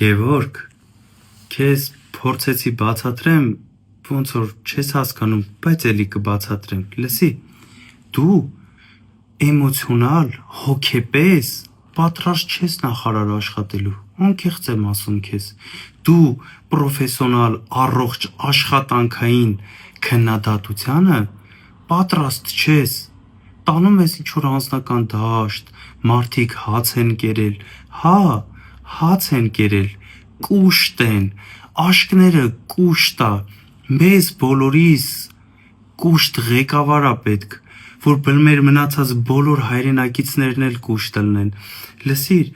Գևորգ, քեզ փորձեցի բացատրեմ, ոնց որ չես հասկանում, բայց էլի կբացատրեմ, լսի, դու էմոցիոնալ, հոգեպես պատրաստ չես նախարար աշխատելու, անկեղծ եմ ասում քեզ, դու պրոֆեսիոնալ, առողջ աշխատանքային քննադատությանը պատրաստ չես, տանում ես ինչ-որ անձնական դաշտ, մարդիկ հաց են կերել, հա, հաց են կերել, կուշտ են, աշկները կուշտ ա, մեզ բոլորիս կուշտ ղեկավար ա պետք, որ մեր մնացած բոլոր հայրենակիցներն էլ կուշտ լնեն, լսիր,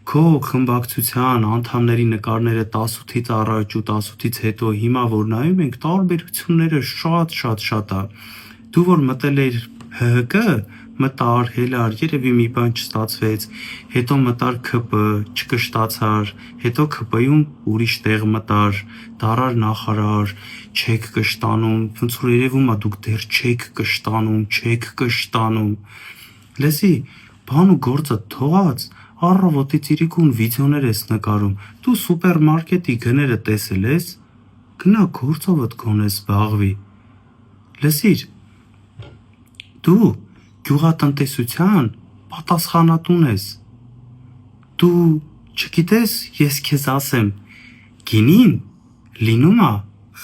քո խմբակցության անդամների նկարները 18-ից առաջ ու 18-ից հետո հիմա որ նայում ենք տարբերությունները շատ ա, դու որ մտել էիր ՀՀԿ, մտար, հելար, երևի մի բան չստացվեց, հետո մտար ՔՊ, չկշտացար, հետո ՔՊ-ում ուրիշ տեղ մտար, դարար նախարար, չեք կշտանում, ոնց որ երևում ա դուք դեռ չեք կշտանում, լսի, բան ու գործը թողած, առավոտի ծիրիկուն վիդեոներ ես նկարում, դու սուպերմարկետի գները տեսել ես, գնա գործովդ գոնե զբաղվի, լսիր, դու գյուղատնտեսության պատասխանատուն ես, դու չգիտես, ես քեզ ասեմ, գինին լինում ա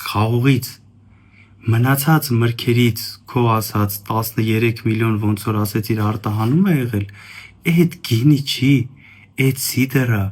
խաղողից, մնացած մրգերից, քո ասած 13 միլիոն ոնց որ ասեցիր արտահանում ա եղել, էդ գինի չի, էդ սիդր ա,